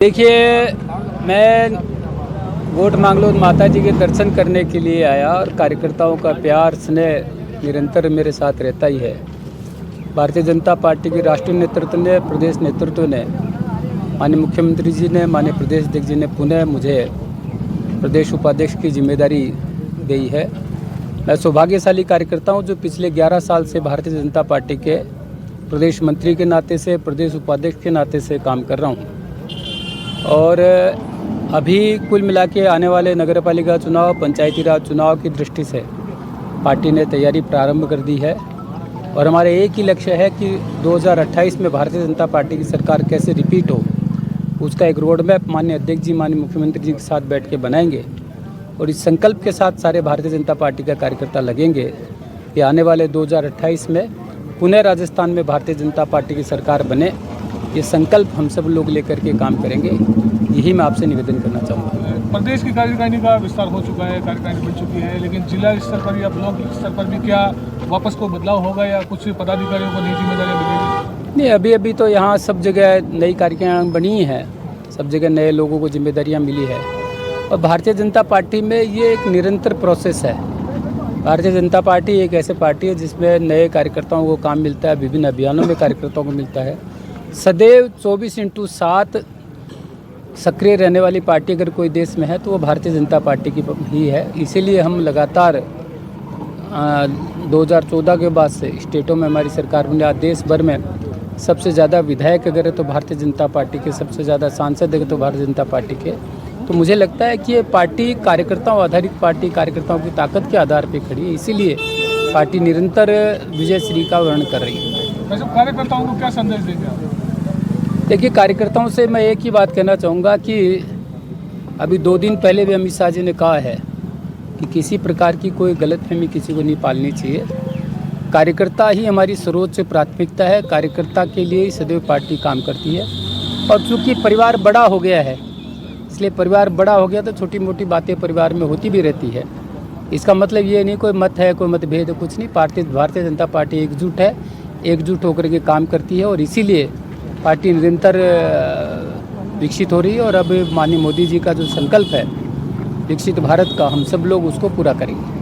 देखिए, मैं वोट मांगलो माता जी के दर्शन करने के लिए आया और कार्यकर्ताओं का प्यार स्नेह निरंतर मेरे साथ रहता ही है। भारतीय जनता पार्टी के राष्ट्रीय नेतृत्व ने, प्रदेश नेतृत्व ने, माननीय मुख्यमंत्री जी ने, माननीय प्रदेश अध्यक्ष जी ने पुनः मुझे प्रदेश उपाध्यक्ष की जिम्मेदारी दी है। मैं सौभाग्यशाली कार्यकर्ता हूँ जो पिछले 11 साल से भारतीय जनता पार्टी के प्रदेश मंत्री के नाते से, प्रदेश उपाध्यक्ष के नाते से काम कर रहा हूँ। और अभी कुल मिला के आने वाले नगरपालिका चुनाव, पंचायती राज चुनाव की दृष्टि से पार्टी ने तैयारी प्रारंभ कर दी है और हमारे एक ही लक्ष्य है कि 2028 में भारतीय जनता पार्टी की सरकार कैसे रिपीट हो, उसका एक रोड मैप माननीय अध्यक्ष जी, माननीय मुख्यमंत्री जी के साथ बैठ के बनाएंगे। और इस संकल्प के साथ सारे भारतीय जनता पार्टी का कार्यकर्ता लगेंगे कि आने वाले 2028 में पुनः राजस्थान में भारतीय जनता पार्टी की सरकार बने। ये संकल्प हम सब लोग लेकर के काम करेंगे, यही मैं आपसे निवेदन करना चाहूँगा। प्रदेश की कार्यकारिणी का विस्तार हो चुका है, कार्यकारिणी बन चुकी है, लेकिन जिला स्तर पर या ब्लॉक स्तर पर भी क्या वापस को बदलाव होगा या कुछ पदाधिकारियों को नई जिम्मेदारियाँ मिलेगी? नहीं, अभी तो यहाँ सब जगह नई कार्यकारिणी बनी है, सब जगह नए लोगों को जिम्मेदारियाँ मिली है। और भारतीय जनता पार्टी में ये एक निरंतर प्रोसेस है। भारतीय जनता पार्टी एक ऐसे पार्टी है जिसमें नए कार्यकर्ताओं को काम मिलता है, विभिन्न अभियानों में कार्यकर्ताओं को मिलता है। सदैव 24/7 सक्रिय रहने वाली पार्टी अगर कोई देश में है तो वो भारतीय जनता पार्टी की ही है। इसीलिए हम लगातार 2014 के बाद से स्टेटों में हमारी सरकार बनी। आज देश भर में सबसे ज़्यादा विधायक अगर है तो भारतीय जनता पार्टी के, सबसे ज़्यादा सांसद अगर तो भारतीय जनता पार्टी के। तो मुझे लगता है कि ये पार्टी कार्यकर्ताओं आधारित पार्टी, कार्यकर्ताओं की ताकत के आधार पर खड़ी है, इसीलिए पार्टी निरंतर विजयश्री का वर्णन कर रही है। वैसे कार्यकर्ताओं को क्या संदेश देंगे आप? देखिए, कार्यकर्ताओं से मैं एक ही बात कहना चाहूँगा कि अभी 2 दिन पहले भी अमित शाह जी ने कहा है कि किसी प्रकार की कोई गलतफहमी किसी को नहीं पालनी चाहिए। कार्यकर्ता ही हमारी सर्वोच्च प्राथमिकता है, कार्यकर्ता के लिए ही सदैव पार्टी काम करती है। और चूँकि परिवार बड़ा हो गया है, इसलिए परिवार बड़ा हो गया तो छोटी मोटी बातें परिवार में होती भी रहती है। इसका मतलब ये नहीं कोई मत है, कोई मतभेद है, कुछ नहीं। भारतीय जनता पार्टी एकजुट है, एकजुट होकर के काम करती है और इसीलिए पार्टी निरंतर विकसित हो रही है। और अब माननीय मोदी जी का जो संकल्प है विकसित भारत का, हम सब लोग उसको पूरा करेंगे।